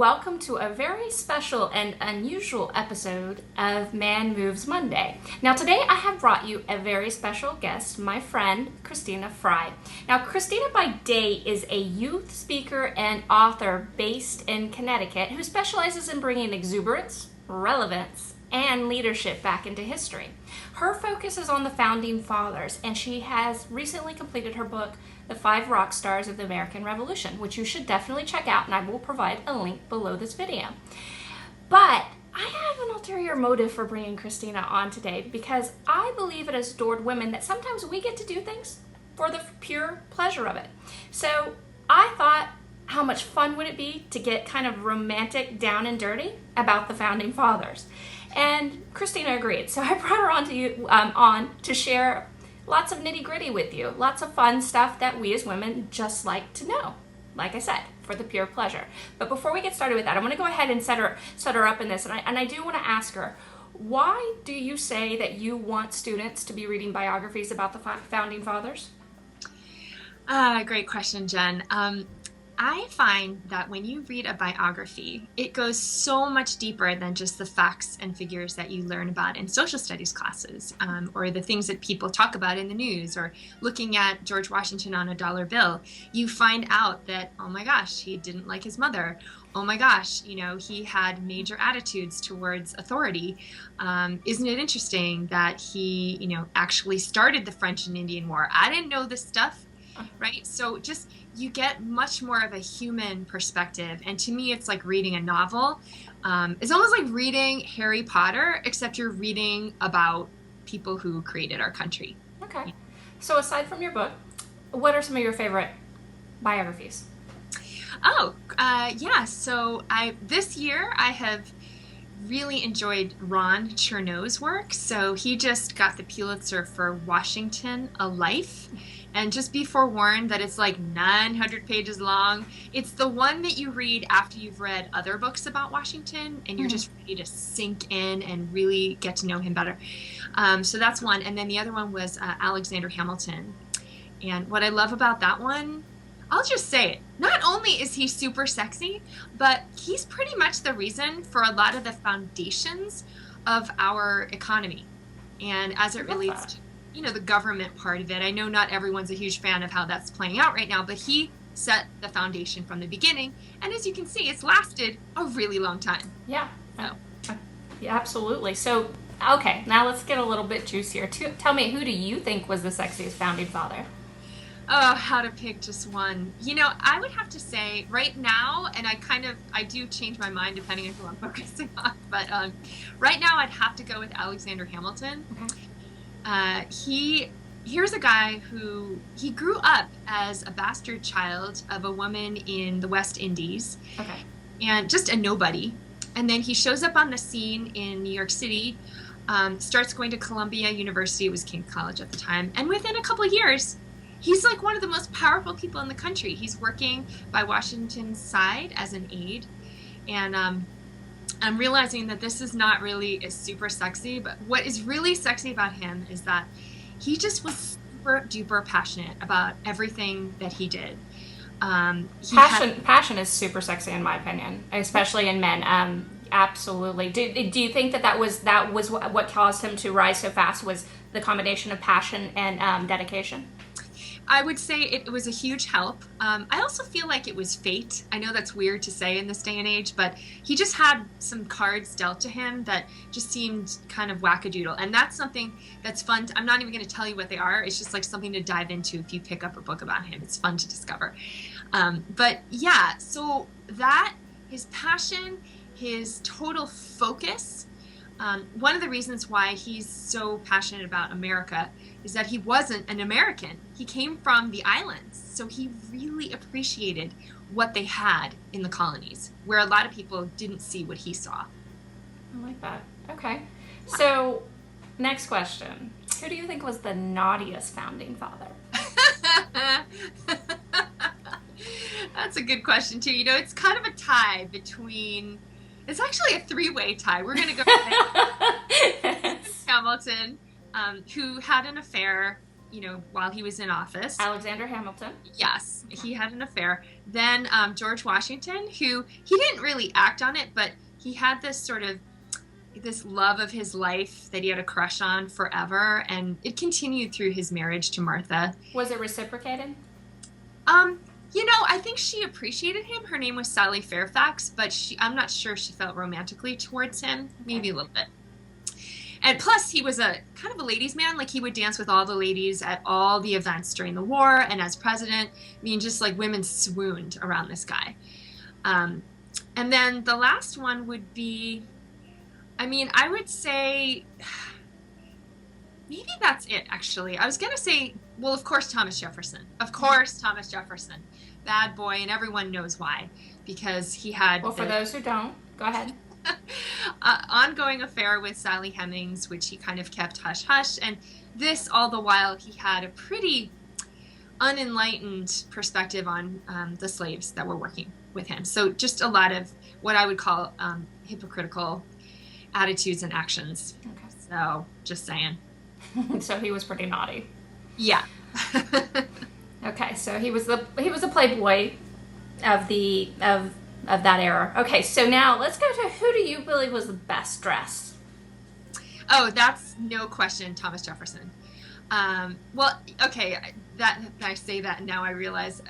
welcome to a very special and unusual episode of Man Moves Monday. Now today I have brought you a very special guest, my friend Christina Fry. Now Christina by day is a youth speaker and author based in Connecticut who specializes in bringing exuberance, relevance, and leadership back into history. Her focus is on the Founding Fathers, and she has recently completed her book, The 5 Rock Stars of the American Revolution, which you should definitely check out, and I will provide a link below this video. But I have an ulterior motive for bringing Christina on today because I believe it has adored women that sometimes we get to do things for the pure pleasure of it. So I thought, how much fun would it be to get kind of romantic, down and dirty about the Founding Fathers? And Christina agreed, so I brought her on to share lots of nitty-gritty with you, lots of fun stuff that we as women just like to know, like I said, for the pure pleasure. But before we get started with that, I want to go ahead and set her up in this, and I do want to ask her, why do you say that you want students to be reading biographies about the Founding Fathers? Great question, Jen. I find that when you read a biography, it goes so much deeper than just the facts and figures that you learn about in social studies classes, or the things that people talk about in the news, or looking at George Washington on a dollar bill. You find out that, oh my gosh, he didn't like his mother. Oh my gosh, he had major attitudes towards authority. Isn't it interesting that he, actually started the French and Indian War? I didn't know this stuff, right? So just you get much more of a human perspective. And to me, it's like reading a novel. It's almost like reading Harry Potter, except you're reading about people who created our country. Okay. So aside from your book, what are some of your favorite biographies? Yeah. So this year I have really enjoyed Ron Chernow's work. So he just got the Pulitzer for Washington, A Life. And just be forewarned that it's like 900 pages long. It's the one that you read after you've read other books about Washington, and you're just ready to sink in and really get to know him better. So that's one. And then the other one was Alexander Hamilton. And what I love about that one, I'll just say it. Not only is he super sexy, but he's pretty much the reason for a lot of the foundations of our economy. And as it relates to the government part of it. I know not everyone's a huge fan of how that's playing out right now, but he set the foundation from the beginning. And as you can see, it's lasted a really long time. Yeah. Yeah, absolutely. So, okay, now let's get a little bit juicier. Tell me, who do you think was the sexiest founding father? Oh, how to pick just one. I would have to say right now, and I do change my mind depending on who I'm focusing on, but right now I'd have to go with Alexander Hamilton. Okay. Here's a guy who he grew up as a bastard child of a woman in the West Indies. Okay. And just a nobody. And then he shows up on the scene in New York City, starts going to Columbia University, it was King College at the time, and within a couple of years, he's like one of the most powerful people in the country. He's working by Washington's side as an aide, and I'm realizing that this is not really super sexy, but what is really sexy about him is that he just was super duper passionate about everything that he did. Passion is super sexy in my opinion, especially in men. Absolutely. Do you think that was what caused him to rise so fast, was the combination of passion and dedication? I would say it was a huge help. I also feel like it was fate. I know that's weird to say in this day and age, but he just had some cards dealt to him that just seemed kind of wackadoodle. And that's something that's fun. I'm not even going to tell you what they are. It's just like something to dive into if you pick up a book about him. It's fun to discover. But yeah, so that, his passion, his total focus, one of the reasons why he's so passionate about America is that he wasn't an American. He came from the islands, so he really appreciated what they had in the colonies, where a lot of people didn't see what he saw. I like that. Okay. Yeah. So, next question. Who do you think was the naughtiest founding father? That's a good question, too. It's kind of a tie between... It's actually a three-way tie. We're going to go with Hamilton, who had an affair while he was in office. Alexander Hamilton. Yes, he had an affair. Then George Washington, who he didn't really act on it, but he had this love of his life that he had a crush on forever, and it continued through his marriage to Martha. Was it reciprocated? I think she appreciated him. Her name was Sally Fairfax, but I'm not sure she felt romantically towards him. Maybe a little bit. And plus, he was a kind of a ladies' man. Like, he would dance with all the ladies at all the events during the war. And as president, just like women swooned around this guy. And then the last one would be, I would say, maybe that's it, actually. I was going to say, well, of course, Thomas Jefferson. Of course, Thomas Jefferson. Bad boy, and everyone knows why. Because he had... Well, for those who don't, go ahead. Ongoing affair with Sally Hemings, which he kind of kept hush-hush. And this, all the while, he had a pretty unenlightened perspective on the slaves that were working with him. So just a lot of what I would call hypocritical attitudes and actions. Okay. So, just saying. So he was pretty naughty. Yeah. Okay, so he was a playboy of that era. Okay, so now let's go to who do you believe was the best dressed? Oh, that's no question, Thomas Jefferson. Well, okay, that I say that now I realize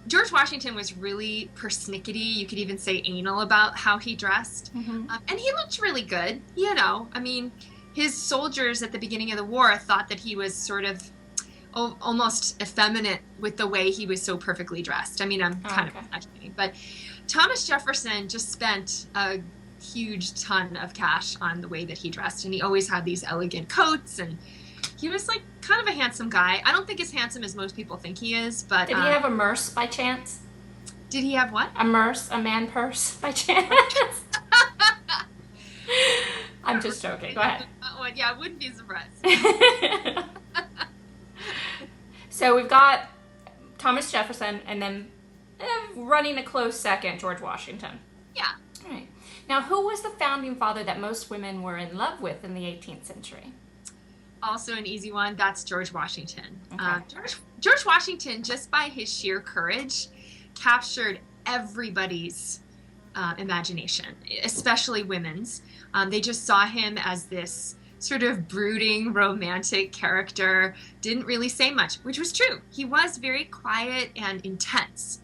George Washington was really persnickety. You could even say anal about how he dressed. Mm-hmm. And he looked really good, his soldiers at the beginning of the war thought that he was sort of almost effeminate with the way he was so perfectly dressed. I'm kind of exaggerating, but Thomas Jefferson just spent a huge ton of cash on the way that he dressed, and he always had these elegant coats, and he was like kind of a handsome guy. I don't think as handsome as most people think he is, but did he have a purse by chance? Did he have what? A man purse by chance? I'm just joking. Go ahead. Yeah, I wouldn't be surprised. So we've got Thomas Jefferson, and then running a close second, George Washington. Yeah. All right. Now, who was the founding father that most women were in love with in the 18th century? Also an easy one. That's George Washington. Okay. George Washington, just by his sheer courage, captured everybody's imagination, especially women's. They just saw him as this sort of brooding, romantic character, didn't really say much, which was true. He was very quiet and intense.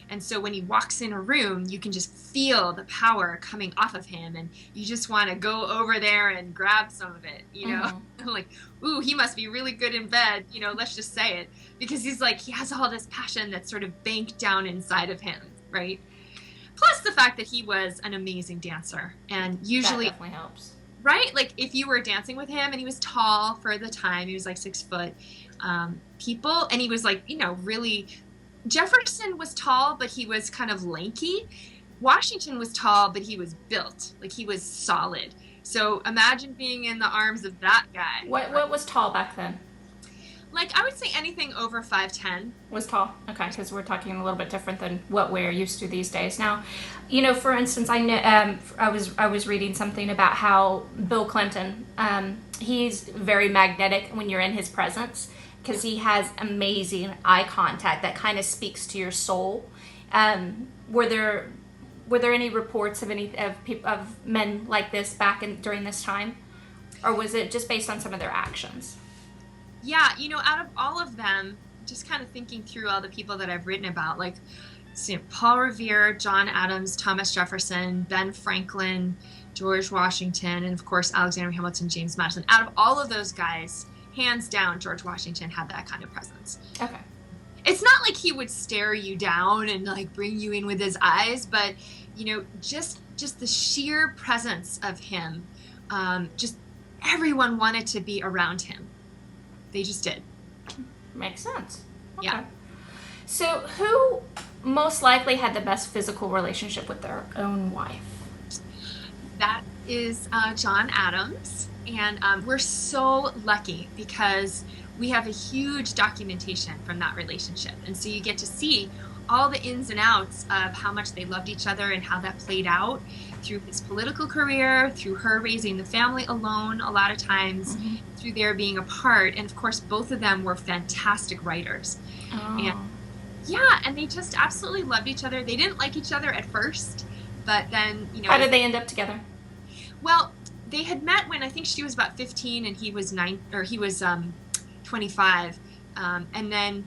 And so when he walks in a room, you can just feel the power coming off of him, and you just want to go over there and grab some of it, Mm-hmm. Like, ooh, he must be really good in bed, let's just say it. Because he has all this passion that's sort of banked down inside of him, right? Plus the fact that he was an amazing dancer, and usually... That definitely helps. Right? Like, if you were dancing with him, and he was tall for the time, he was like 6 foot, people, and he was like, really... Jefferson was tall, but he was kind of lanky. Washington was tall, but he was built. Like, he was solid. So imagine being in the arms of that guy. What was tall back then? Like, I would say anything over 5'10". Was tall. Okay, because we're talking a little bit different than what we're used to these days. Now, for instance, I know I was reading something about how Bill Clinton, he's very magnetic when you're in his presence, because he has amazing eye contact that kind of speaks to your soul. Were there any reports of of men like this during this time, or was it just based on some of their actions? Yeah, out of all of them, just kind of thinking through all the people that I've written about, like Paul Revere, John Adams, Thomas Jefferson, Ben Franklin, George Washington, and of course Alexander Hamilton, James Madison. Out of all of those guys, hands down, George Washington had that kind of presence. Okay. It's not like he would stare you down and like bring you in with his eyes, but just the sheer presence of him, just everyone wanted to be around him. They just did. Makes sense. Okay. Yeah. So who most likely had the best physical relationship with their own wife? That is John Adams. And we're so lucky because we have a huge documentation from that relationship. And so you get to see all the ins and outs of how much they loved each other and how that played out through his political career, through her raising the family alone a lot of times, through their being apart. And of course, both of them were fantastic writers. And Oh. yeah, and they just absolutely loved each other. They didn't like each other at first, but then, How did they end up together? well, they had met when I think she was about 15 and he was 25. And then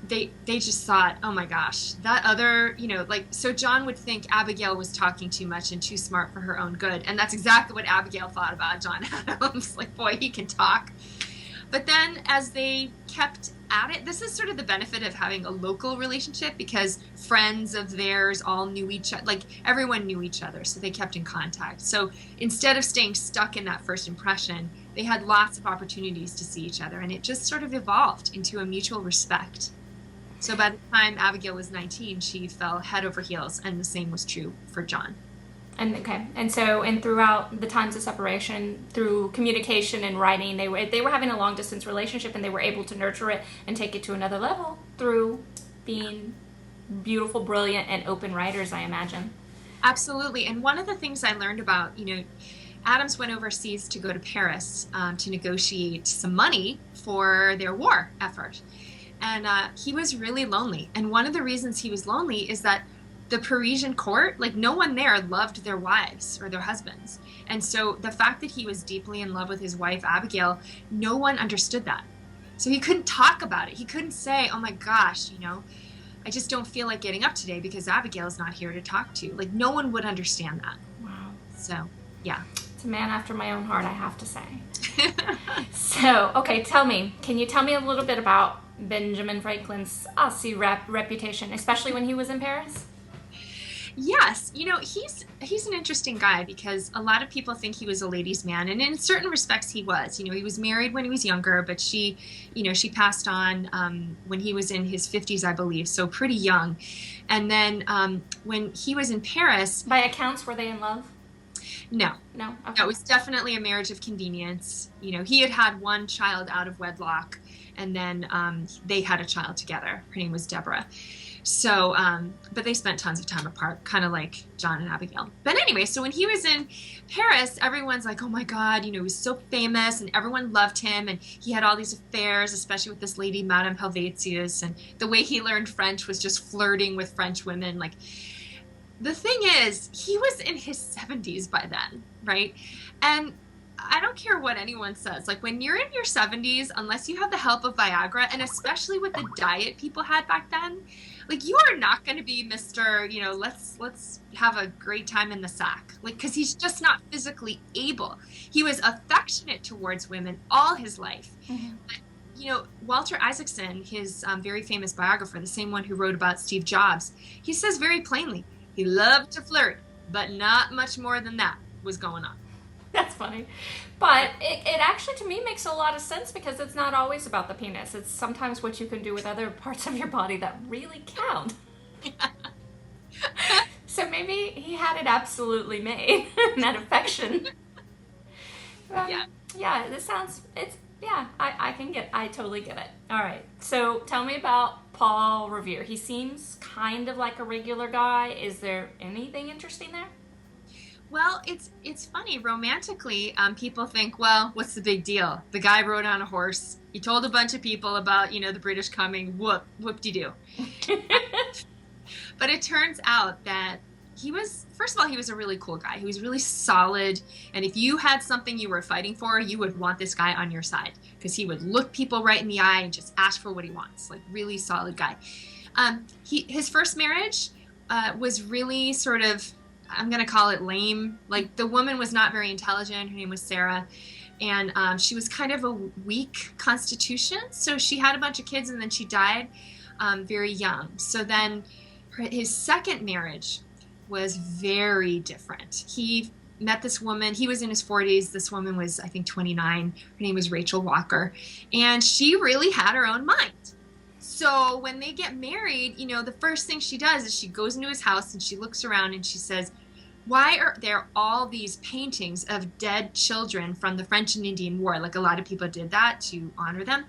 they just thought, oh my gosh, that other, like, so John would think Abigail was talking too much and too smart for her own good. And that's exactly what Abigail thought about John Adams. Like, boy, he can talk. But then as they kept at it, this is sort of the benefit of having a local relationship, because friends of theirs all knew each other, like everyone knew each other, so they kept in contact. So instead of staying stuck in that first impression, they had lots of opportunities to see each other, and it just sort of evolved into a mutual respect. So by the time Abigail was 19, she fell head over heels, and the same was true for John. And so throughout the times of separation, through communication and writing, they were having a long distance relationship, and they were able to nurture it and take it to another level through being beautiful, brilliant, and open writers, I imagine. Absolutely. And one of the things I learned about, Adams went overseas to go to Paris to negotiate some money for their war effort. And he was really lonely. And one of the reasons he was lonely is that the Parisian court, like, no one there loved their wives or their husbands. And so the fact that he was deeply in love with his wife, Abigail, no one understood that. So he couldn't talk about it. He couldn't say, oh my gosh, I just don't feel like getting up today because Abigail's not here to talk to. Like, no one would understand that. Wow. So, yeah. It's a man after my own heart, I have to say. So, okay, can you tell me a little bit about Benjamin Franklin's Aussie reputation, especially when he was in Paris? Yes, he's an interesting guy, because a lot of people think he was a ladies' man, and in certain respects he was. He was married when he was younger, but she passed on when he was in his 50s, I believe, so pretty young. And then when he was in Paris... By accounts, were they in love? No. No? Okay. No, it was definitely a marriage of convenience. He had one child out of wedlock, and then they had a child together. Her name was Deborah. So, but they spent tons of time apart, kind of like John and Abigail. But anyway, so when he was in Paris, everyone's like, oh my God, he was so famous, and everyone loved him, and he had all these affairs, especially with this lady, Madame Helvetius, and the way he learned French was just flirting with French women. Like, the thing is, he was in his 70s by then, right? And I don't care what anyone says. Like, when you're in your 70s, unless you have the help of Viagra, and especially with the diet people had back then, like, you are not going to be Mr., let's have a great time in the sack. Like, because he's just not physically able. He was affectionate towards women all his life. Mm-hmm. But, Walter Isaacson, his very famous biographer, the same one who wrote about Steve Jobs, he says very plainly, he loved to flirt, but not much more than that was going on. That's funny. But it actually, to me, makes a lot of sense, because it's not always about the penis. It's sometimes what you can do with other parts of your body that really count. So maybe he had it absolutely made, that affection. Yeah. Yeah, I totally get it. All right. So tell me about Paul Revere. He seems kind of like a regular guy. Is there anything interesting there? Well, it's funny. Romantically, people think, well, what's the big deal? The guy rode on a horse. He told a bunch of people about, the British coming. Whoop-de-doo. But it turns out that first of all, he was a really cool guy. He was really solid. And if you had something you were fighting for, you would want this guy on your side, because he would look people right in the eye and just ask for what he wants. Like, really solid guy. His first marriage was really sort of, I'm going to call it lame. Like, the woman was not very intelligent. Her name was Sarah. And she was kind of a weak constitution. So she had a bunch of kids, and then she died very young. So then his second marriage was very different. He met this woman. He was in his 40s. This woman was, I think, 29. Her name was Rachel Walker. And she really had her own mind. So when they get married, the first thing she does is she goes into his house and she looks around and she says, why are there all these paintings of dead children from the French and Indian War? Like, a lot of people did that to honor them.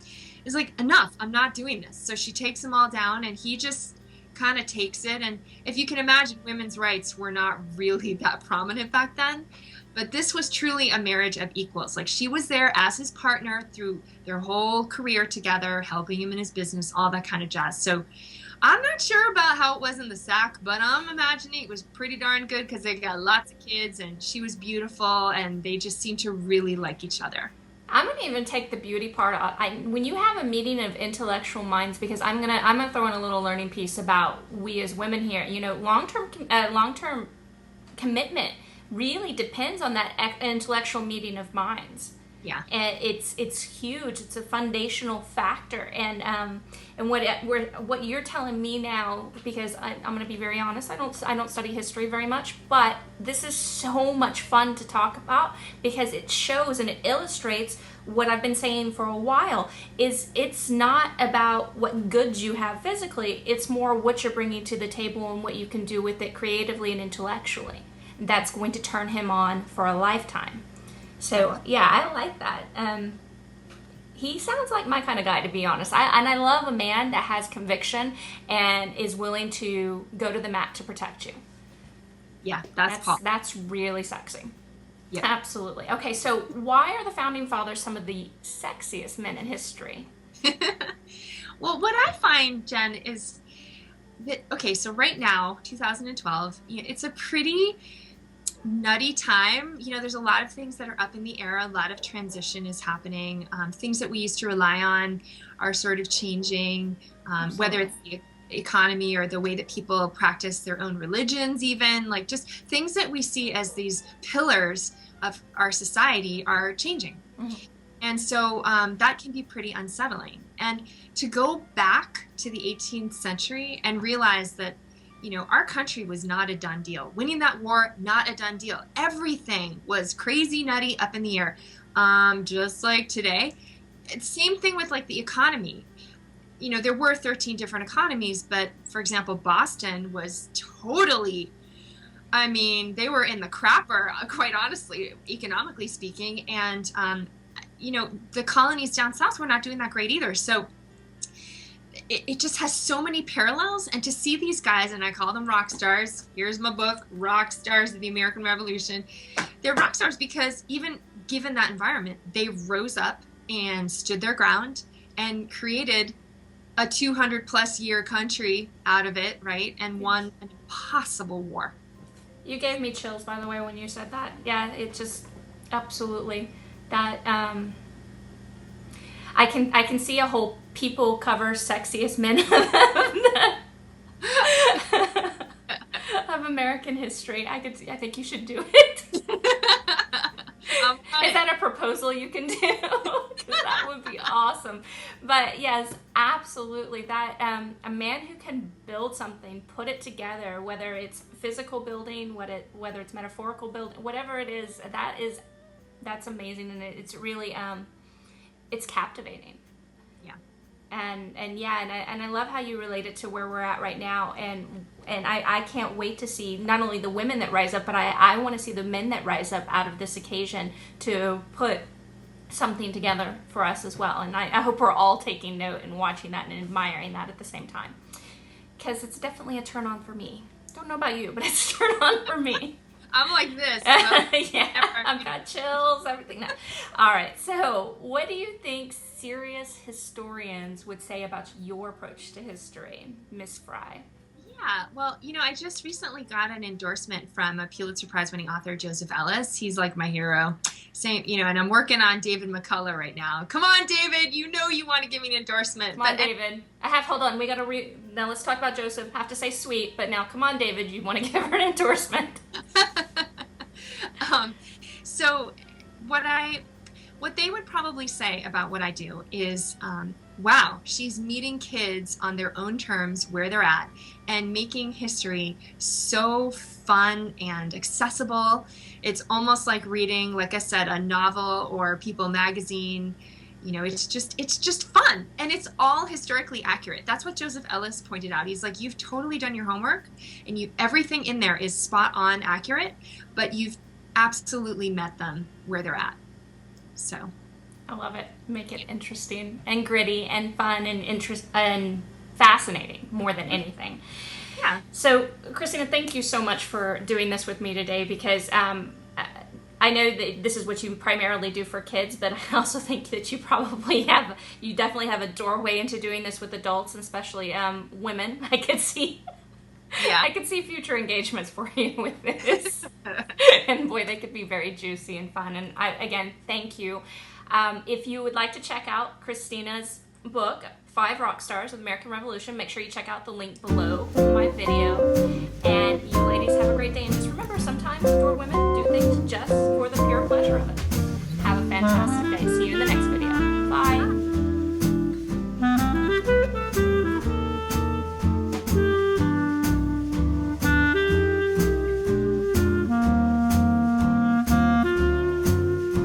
It's like, enough, I'm not doing this. So she takes them all down, and he just kind of takes it. And if you can imagine, women's rights were not really that prominent back then. But this was truly a marriage of equals. Like, she was there as his partner through their whole career together, helping him in his business, all that kind of jazz. So I'm not sure about how it was in the sack, but I'm imagining it was pretty darn good because they got lots of kids and she was beautiful and they just seemed to really like each other. I'm gonna even take the beauty part out. When you have a meeting of intellectual minds, because I'm gonna throw in a little learning piece about we as women here. You know, long-term commitment really depends on that intellectual meeting of minds. Yeah, and it's huge. It's a foundational factor, and what you're telling me now, because I'm going to be very honest, I don't study history very much, but this is so much fun to talk about because it shows and it illustrates what I've been saying for a while. Is it's not about what goods you have physically, it's more what you're bringing to the table and what you can do with it creatively and intellectually. That's going to turn him on for a lifetime. So, yeah, I like that. He sounds like my kind of guy, to be honest. I love a man that has conviction and is willing to go to the mat to protect you. Yeah, that's really sexy. Yeah. Absolutely. Okay, so why are the Founding Fathers some of the sexiest men in history? Well, what I find, Jen, is that, okay, so right now, 2012, it's a pretty nutty time. There's a lot of things that are up in the air. A lot of transition is happening. Things that we used to rely on are sort of changing, whether it's the economy or the way that people practice their own religions, even like just things that we see as these pillars of our society are changing. Mm-hmm. And so that can be pretty unsettling. And to go back to the 18th century and realize that our country was not a done deal. Winning that war, not a done deal. Everything was crazy, nutty, up in the air. Just like today. Same thing with like the economy. There were 13 different economies, but for example, Boston was totally, they were in the crapper, quite honestly, economically speaking. And, the colonies down south were not doing that great either. So it just has so many parallels, and to see these guys, and I call them rock stars. Here's my book, Rock Stars of the American Revolution. They're rock stars because even given that environment, they rose up and stood their ground and created a 200+ year country out of it, right? And won an impossible war. You gave me chills, by the way, when you said that. Yeah, it just absolutely that. I can see a whole people cover sexiest men of American history. I think you should do it. Is that a proposal you can do? Because that would be awesome. But yes, absolutely. That a man who can build something, put it together, whether it's physical building, whether it's metaphorical building, whatever it is, that's amazing, and it's really it's captivating. Yeah. And I love how you relate it to where we're at right now, and I can't wait to see not only the women that rise up, but I want to see the men that rise up out of this occasion to put something together for us as well. And I hope we're all taking note and watching that and admiring that at the same time, because it's definitely a turn on for me. Don't know about you, but it's a turn on for me. I'm like this. Yeah, I've got chills, everything now. All right, so what do you think serious historians would say about your approach to history, Miss Fry? Yeah, well, I just recently got an endorsement from a Pulitzer Prize-winning author, Joseph Ellis. He's like my hero. Same, and I'm working on David McCullough right now. Come on, David, you want to give me an endorsement. Come on, David. hold on, we got to now let's talk about Joseph. I have to say sweet, but now come on, David, you want to give her an endorsement. So what they would probably say about what I do is, wow, she's meeting kids on their own terms where they're at and making history so fun and accessible. It's almost like reading, like I said, a novel or People magazine. It's just fun, and it's all historically accurate. That's what Joseph Ellis pointed out. He's like, you've totally done your homework, and everything in there is spot on accurate, but you've absolutely met them where they're at. So I love it. Make it interesting and gritty and fun and fascinating more than anything. Yeah. So, Christina, thank you so much for doing this with me today, because I know that this is what you primarily do for kids, but I also think that you definitely have a doorway into doing this with adults, and especially women. I could see future engagements for you with this. And boy, they could be very juicy and fun. And again, thank you. If you would like to check out Christina's book, 5 Rock Stars of the American Revolution, make sure you check out the link below my video. And you ladies have a great day. And just remember, sometimes for women, do things just